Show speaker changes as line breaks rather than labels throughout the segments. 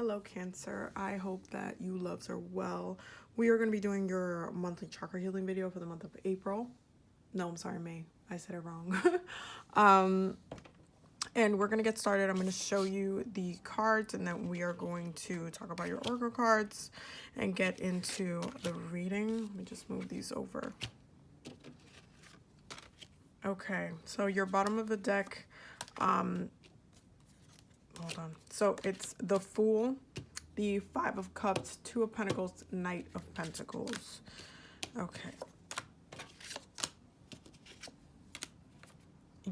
Hello Cancer, I hope that you loves are well. We are going to be doing your monthly chakra healing video for the month of April. No, I'm sorry, May. I said it wrong. And we're going to get started. I'm going to show you the cards, and then we are going to talk about your oracle cards and get into the reading. Let me just move these over. Okay, so your bottom of the deck, hold on. So it's the Fool, the Five of Cups, Two of Pentacles, Knight of Pentacles. Okay.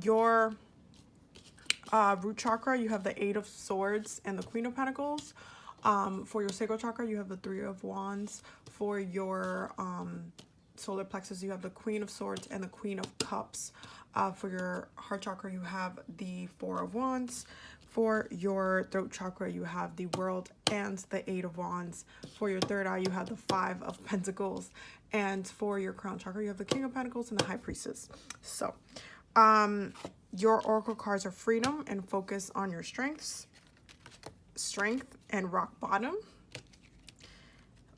Your root chakra, you have the Eight of Swords and the Queen of Pentacles. For your sacral chakra, you have the Three of Wands. For your solar plexus, you have the Queen of Swords and the Queen of Cups. For your heart chakra, you have the Four of Wands. For your throat chakra, you have the World and the Eight of Wands. For your third eye, you have the Five of Pentacles. And for your crown chakra, you have the King of Pentacles and the High Priestess. So, your oracle cards are freedom and focus on your strengths, strength and rock bottom,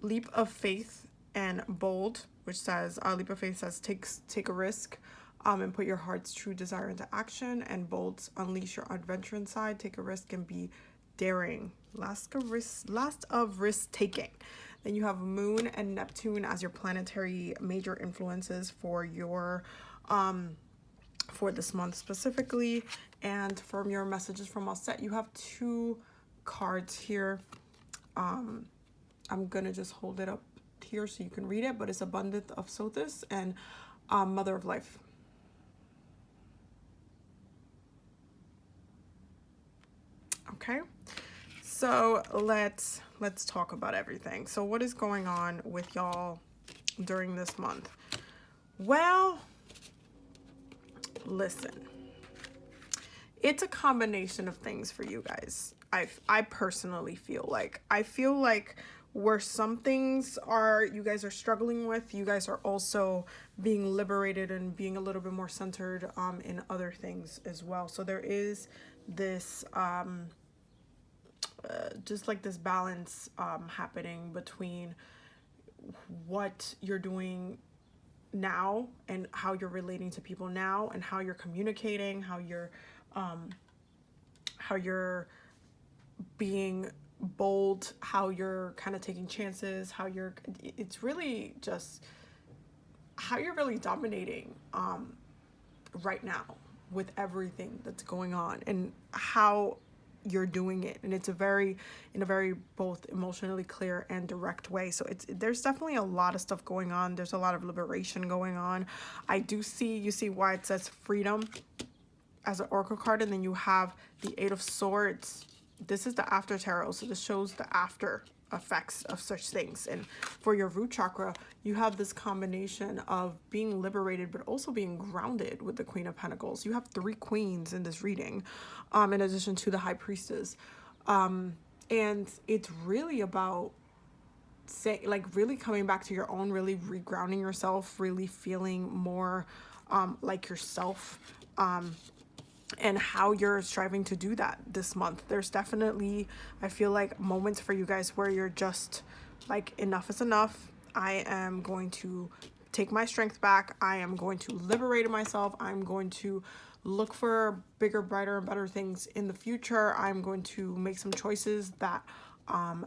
leap of faith and bold, which says, leap of faith says take a risk and put your heart's true desire into action, and bold, unleash your adventure inside, take a risk and be daring. Last of risk taking. Then you have Moon and Neptune as your planetary major influences for your for this month specifically. And from your messages from all set, you have two cards here. I'm gonna just hold it up here so you can read it, but it's Abundance of Sothis and Mother of Life. Okay, so let's talk about everything. So what is going on with y'all during this month? Well, listen, it's a combination of things for you guys. I personally feel like where some things are you guys are struggling with, you guys are also being liberated and being a little bit more centered in other things as well. So there is this just like this balance happening between what you're doing now and how you're relating to people now, and how you're communicating, how you're being bold, how you're kind of taking chances, it's really just how you're really dominating right now with everything that's going on, and how you're doing it, and it's in a very both emotionally clear and direct way. So there's definitely a lot of stuff going on. There's a lot of liberation going on. You see why it says freedom as an oracle card, and then you have the Eight of Swords. This is the after tarot, so this shows the after effects of such things. And for your root chakra, you have this combination of being liberated but also being grounded with the Queen of Pentacles. You have three queens in this reading, in addition to the High Priestess, and it's really about really coming back to your own, really regrounding yourself, really feeling more like yourself, and how you're striving to do that this month. There's definitely, I feel like, moments for you guys where you're just like, enough is enough. I am going to take my strength back. I am going to liberate myself. I'm going to look for bigger, brighter, and better things in the future. I'm going to make some choices that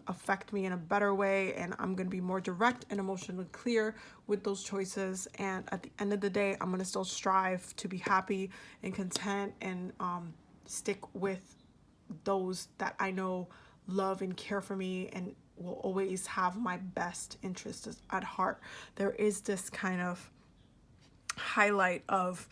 affect me in a better way, and I'm going to be more direct and emotionally clear with those choices. And at the end of the day, I'm going to still strive to be happy and content, and stick with those that I know love and care for me and will always have my best interests at heart. There is this kind of highlight of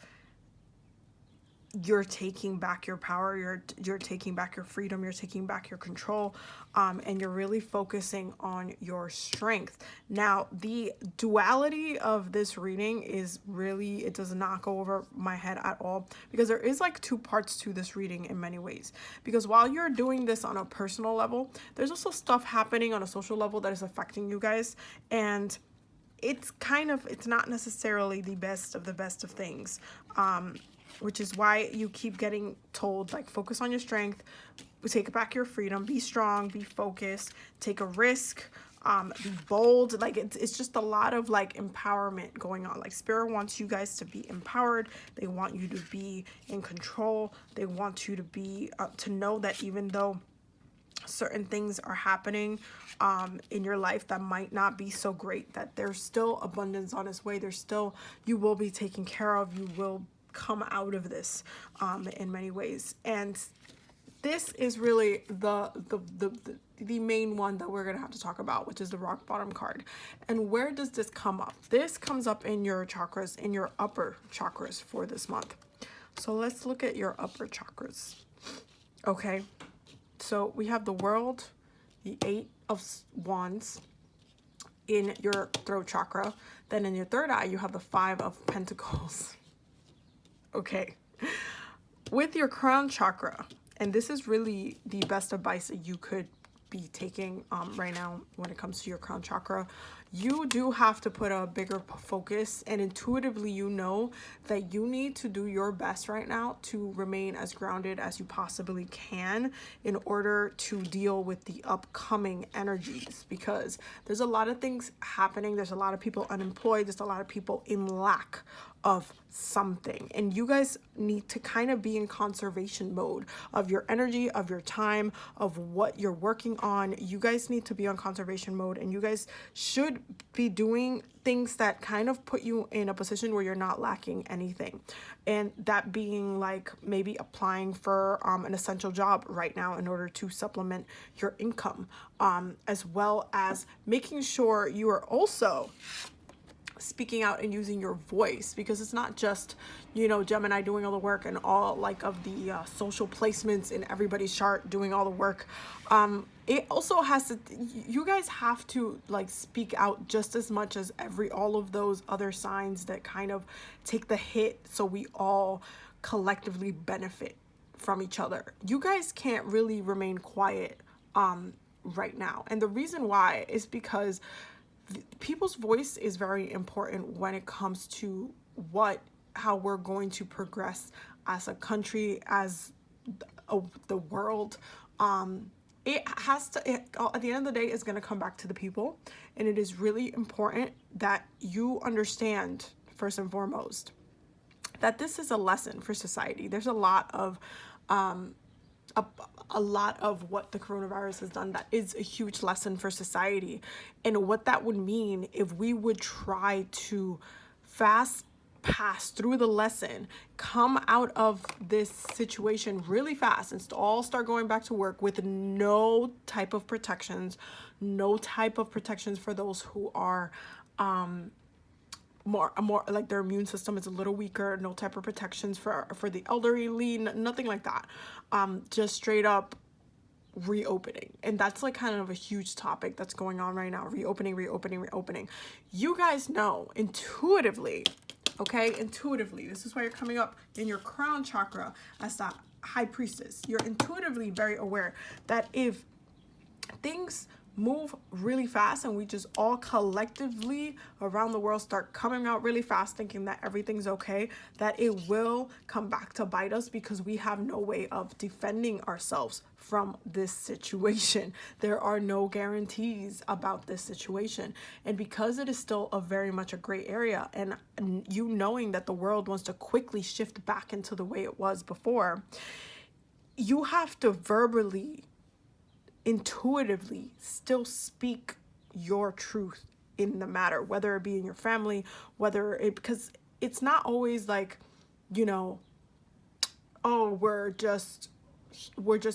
you're taking back your power, you're taking back your freedom, you're taking back your control, and you're really focusing on your strength. Now, the duality of this reading is really, it does not go over my head at all, because there is like two parts to this reading in many ways. Because while you're doing this on a personal level, there's also stuff happening on a social level that is affecting you guys, and it's not necessarily the best of things, which is why you keep getting told, like, focus on your strength, take back your freedom, be strong, be focused, take a risk, be bold. Like it's just a lot of like empowerment going on. Like spirit wants you guys to be empowered. They want you to be in control. They want you to be to know that even though certain things are happening in your life that might not be so great, that there's still abundance on its way. There's still, you will be taken care of. You will come out of this in many ways. And this is really the main one that we're going to have to talk about, which is the rock bottom card. And where does this come up? This comes up in your chakras, in your upper chakras for this month. So let's look at your upper chakras. Okay. So we have the World, the 8 of Wands in your throat chakra. Then in your third eye, you have the 5 of Pentacles. Okay. With your crown chakra, and this is really the best advice that you could be taking right now when it comes to your crown chakra. You do have to put a bigger focus, and intuitively you know that you need to do your best right now to remain as grounded as you possibly can in order to deal with the upcoming energies, because there's a lot of things happening. There's a lot of people unemployed. There's a lot of people in lack of something, and you guys need to kind of be in conservation mode of your energy, of your time, of what you're working on. You guys need to be on conservation mode, and you guys should be doing things that kind of put you in a position where you're not lacking anything. And that being like maybe applying for an essential job right now in order to supplement your income, as well as making sure you are also speaking out and using your voice, because it's not just, you know, Gemini doing all the work and all like of the social placements in everybody's chart doing all the work. It also has to, you guys have to like speak out just as much as all of those other signs that kind of take the hit, so we all collectively benefit from each other. You guys can't really remain quiet right now, and the reason why is because people's voice is very important when it comes to how we're going to progress as a country, as the world. It has to, at the end of the day, it's going to come back to the people, and it is really important that you understand first and foremost that this is a lesson for society. There's a lot of a lot of what the coronavirus has done that is a huge lesson for society, and what that would mean if we would try to fast pass through the lesson, come out of this situation really fast, and all start going back to work with no type of protections, for those who are more like their immune system is a little weaker, no type of protections for the elderly, nothing like that. Just straight up reopening. And that's like kind of a huge topic that's going on right now. Reopening. You guys know intuitively, okay? Intuitively, this is why you're coming up in your crown chakra as the high priestess. You're intuitively very aware that if things move really fast and we just all collectively around the world start coming out really fast thinking that everything's okay, that it will come back to bite us, because we have no way of defending ourselves from this situation. There are no guarantees about this situation, and because it is still very much a gray area, and you knowing that the world wants to quickly shift back into the way it was before, you have to verbally, intuitively still speak your truth in the matter, whether it be in your family, because it's not always like, you know, oh, we're just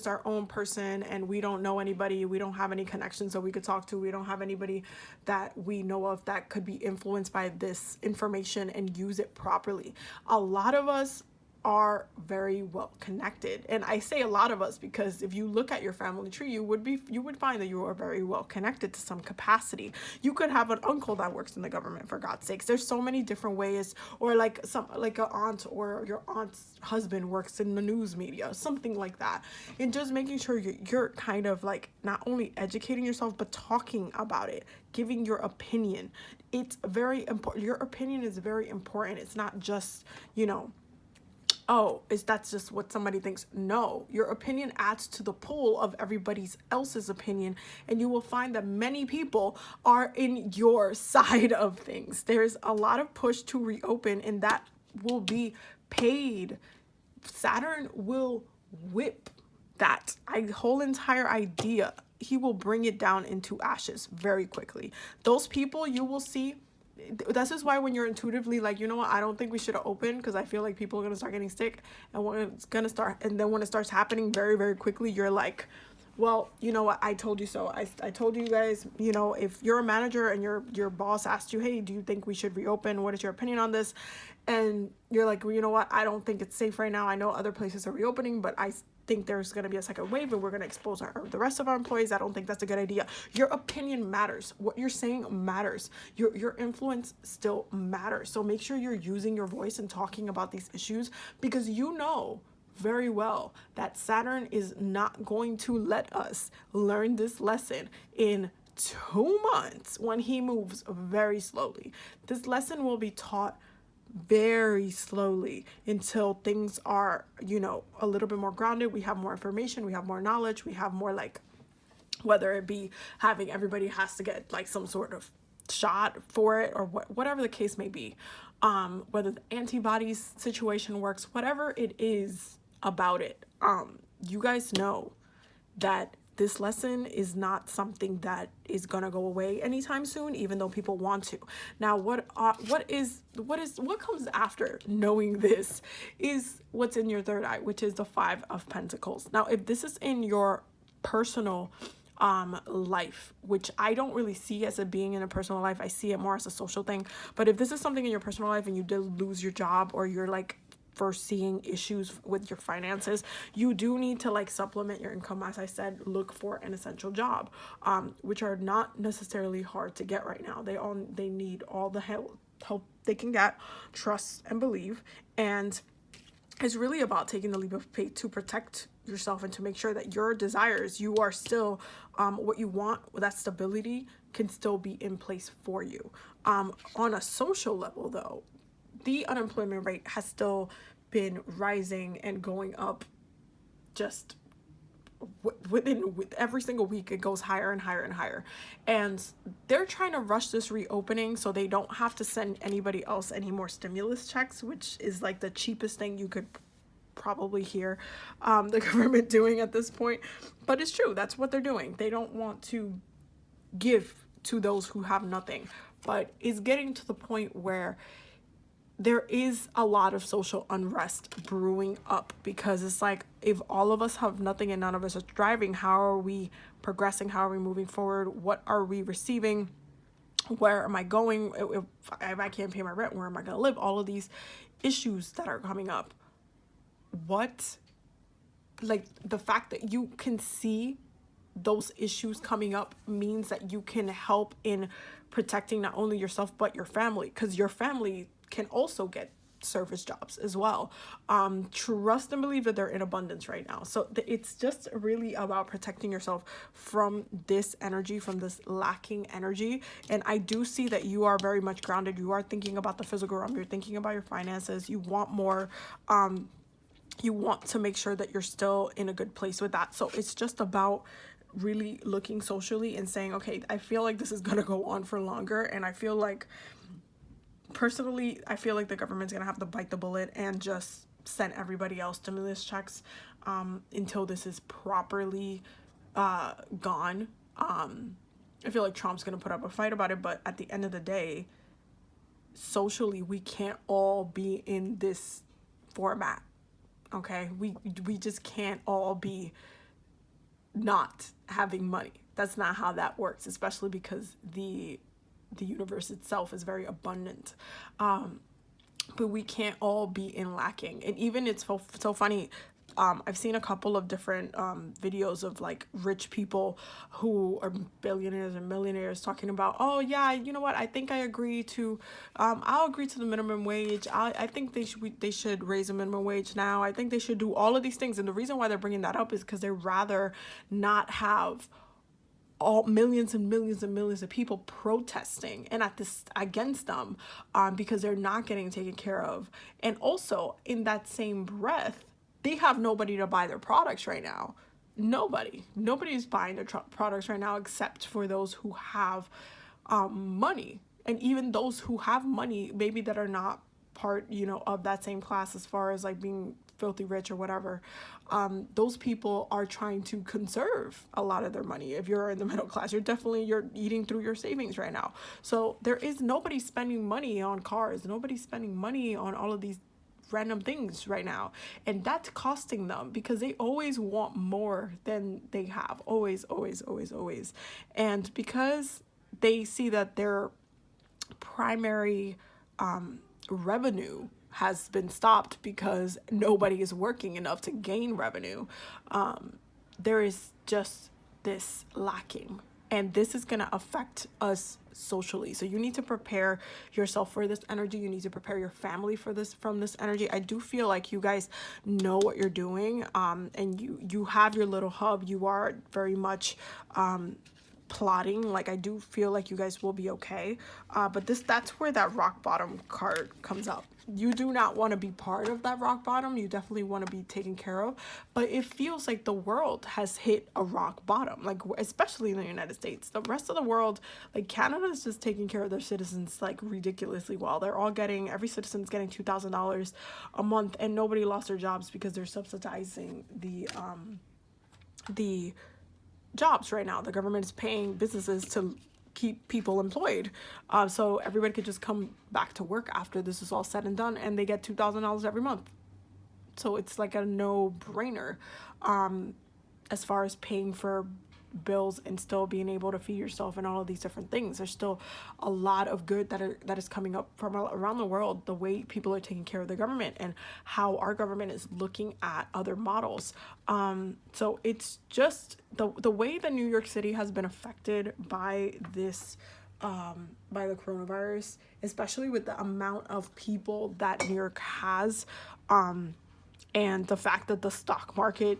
our own person and we don't know anybody, we don't have any connections that we could talk to, we don't have anybody that we know of that could be influenced by this information and use it properly. A lot of us are very well connected, and I say a lot of us because if you look at your family tree, you would find that you are very well connected to some capacity. You could have an uncle that works in the government, for God's sakes. There's so many different ways, or like an aunt, or your aunt's husband works in the news media, something like that. And just making sure you're kind of like not only educating yourself but talking about it, giving your opinion. It's very important. Your opinion is very important. It's not just, you know, oh, is that's just what somebody thinks. No, your opinion adds to the pool of everybody else's opinion, and you will find that many people are in your side of things. There's a lot of push to reopen, and that will be paid. Saturn will whip that whole entire idea. He will bring it down into ashes very quickly. Those people you will see, this is why when you're intuitively like, you know what, I don't think we should have opened because I feel like people are going to start getting sick, and when it's going to start, and then when it starts happening very, very quickly, you're like, well, you know what, I told you so. I told you guys, you know, if you're a manager and your boss asked you, hey, do you think we should reopen? What is your opinion on this? And you're like, well, you know what, I don't think it's safe right now. I know other places are reopening, but I think there's going to be a second wave and we're going to expose the rest of our employees. I don't think that's a good idea. Your opinion matters. What you're saying matters. Your influence still matters. So make sure you're using your voice and talking about these issues, because you know very well that Saturn is not going to let us learn this lesson in 2 months when he moves very slowly. This lesson will be taught very slowly until things are, you know, a little bit more grounded. We have more information, we have more knowledge, we have more, like, whether it be having everybody has to get like some sort of shot for it or whatever the case may be, whether the antibodies situation works, whatever it is about it, you guys know that this lesson is not something that is gonna go away anytime soon, even though people want to. Now, what comes after knowing this is what's in your third eye, which is the Five of Pentacles. Now, if this is in your personal life, which I don't really see as a being in a personal life, I see it more as a social thing. But if this is something in your personal life and you did lose your job, or you're like foreseeing issues with your finances, you do need to like supplement your income. As I said, look for an essential job, which are not necessarily hard to get right now. They need all the help they can get. Trust and believe. And it's really about taking the leap of faith to protect yourself and to make sure that your desires, you are still what you want, that stability can still be in place for you. On a social level though, the unemployment rate has still been rising and going up. Just with every single week, it goes higher and higher and higher. And they're trying to rush this reopening so they don't have to send anybody else any more stimulus checks, which is like the cheapest thing you could probably hear the government doing at this point. But it's true, that's what they're doing. They don't want to give to those who have nothing. But it's getting to the point where there is a lot of social unrest brewing up, because it's like, if all of us have nothing and none of us are thriving, how are we progressing? How are we moving forward? What are we receiving? Where am I going? If I can't pay my rent, where am I going to live? All of these issues that are coming up. What, like, the fact that you can see those issues coming up means that you can help in protecting not only yourself but your family, because your family can also get service jobs as well. Trust and believe that they're in abundance right now. So it's just really about protecting yourself from this energy, from this lacking energy. And I do see that you are very much grounded. You are thinking about the physical realm. You're thinking about your finances. You want more. You want to make sure that you're still in a good place with that. So it's just about really looking socially and saying, okay, I feel like this is going to go on for longer. And I feel like, personally, I feel like the government's gonna have to bite the bullet and just send everybody else stimulus checks until this is properly gone. I feel like Trump's gonna put up a fight about it, but at the end of the day, socially, we can't all be in this format. Okay, we just can't all be not having money. That's not how that works, especially because the universe itself is very abundant, but we can't all be in lacking. And even it's so funny, I've seen a couple of different videos of like rich people who are billionaires and millionaires talking about, oh yeah, you know what, I think I agree to I'll agree to the minimum wage. I think they should raise the minimum wage now. I think they should do all of these things. And the reason why they're bringing that up is because they'd rather not have all millions and millions and millions of people protesting and at this against them, because they're not getting taken care of. And also in that same breath, they have nobody to buy their products right now. Nobody's buying their products right now except for those who have money. And even those who have money, maybe that are not part, of that same class as far as like being filthy rich or whatever, those people are trying to conserve a lot of their money. If you're in the middle class, you're eating through your savings right now. So there is nobody spending money on cars, nobody's spending money on all of these random things right now, and that's costing them because they always want more than they have, always, always, always, always. And because they see that their primary revenue has been stopped because nobody is working enough to gain revenue, there is just this lacking. And this is going to affect us socially. So you need to prepare yourself for this energy. You need to prepare your family for this, from this energy. I do feel like you guys know what you're doing. And you have your little hub. You are very much plotting. Like, I do feel like you guys will be okay. But that's where that rock bottom card comes up. You do not want to be part of that rock bottom. You definitely want to be taken care of. But it feels like the world has hit a rock bottom, like especially in the United States. The rest of the world, like Canada, is just taking care of their citizens like ridiculously well. They're all getting, every citizen's getting $2,000 a month, and nobody lost their jobs because they're subsidizing the jobs right now. The government is paying businesses to keep people employed, so everybody could just come back to work after this is all said and done, and they get $2,000 every month. So it's like a no-brainer as far as paying for bills and still being able to feed yourself and all of these different things. There's still a lot of good that is coming up from around the world, the way people are taking care of the government and how our government is looking at other models. So it's just the way that New York City has been affected by this, by the coronavirus, especially with the amount of people that New York has, and the fact that the stock market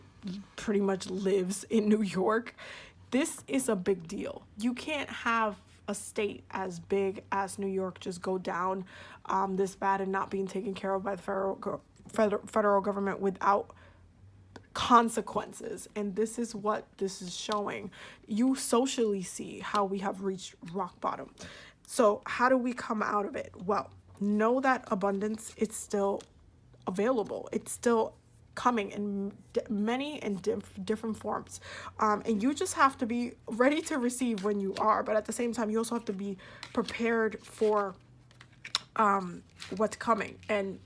pretty much lives in New York. This is a big deal. You can't have a state as big as New York just go down this bad and not being taken care of by the federal government without consequences. And this is what this is showing. You socially see how we have reached rock bottom. So how do we come out of it? Well, know that abundance is still available. It's still coming in many and different forms, and you just have to be ready to receive when you are, but at the same time you also have to be prepared for what's coming, and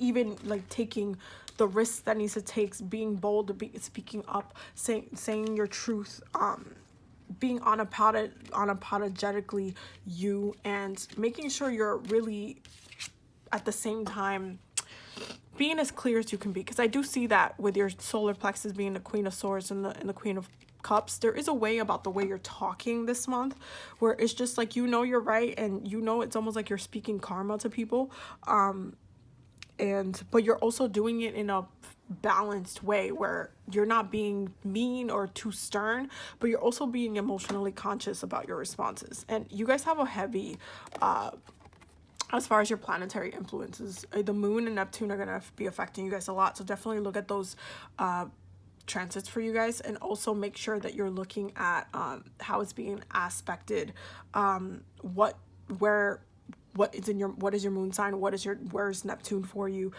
even like taking the risks that needs to take, being bold, speaking up, saying your truth, being unapologetically you, and making sure you're really at the same time being as clear as you can be. Because I do see that with your solar plexus being the Queen of Swords and the Queen of Cups, there is a way about the way you're talking this month where it's just like, you're right, and it's almost like you're speaking karma to people, but you're also doing it in a balanced way where you're not being mean or too stern, but you're also being emotionally conscious about your responses. And you guys have a heavy as far as your planetary influences, the moon and Neptune are going to be affecting you guys a lot. So definitely look at those transits for you guys, and also make sure that you're looking at how it's being aspected, what is your moon sign, where's Neptune for you,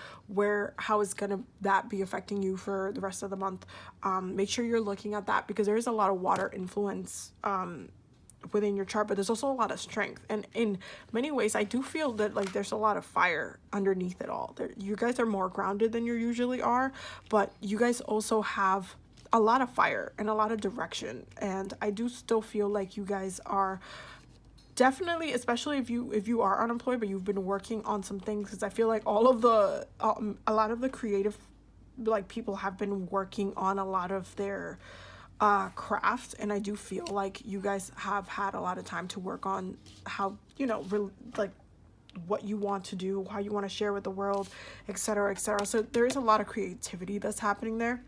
how is that be affecting you for the rest of the month. Make sure you're looking at that, because there is a lot of water influence within your chart, but there's also a lot of strength, and in many ways I do feel that like there's a lot of fire underneath it all. You guys are more grounded than you usually are, but you guys also have a lot of fire and a lot of direction, and I do still feel like you guys are definitely, especially if you are unemployed but you've been working on some things, because I feel like all of the a lot of the creative like people have been working on a lot of their craft, and I do feel like you guys have had a lot of time to work on how like what you want to do, how you want to share with the world, etc., etc. So there is a lot of creativity that's happening there.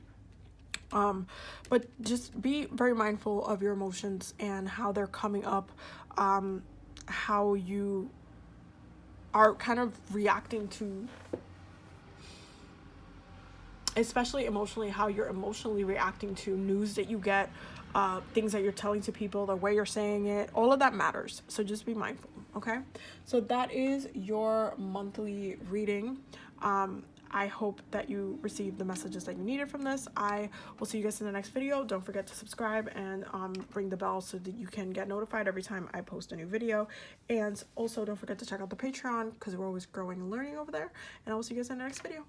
But just be very mindful of your emotions and how they're coming up, how you are kind of reacting to, especially emotionally, how you're emotionally reacting to news that you get, things that you're telling to people, the way you're saying it, all of that matters. So just be mindful, okay? So that is your monthly reading. I hope that you received the messages that you needed from this. I will see you guys in the next video. Don't forget to subscribe and ring the bell so that you can get notified every time I post a new video. And also don't forget to check out the Patreon because we're always growing and learning over there. And I will see you guys in the next video.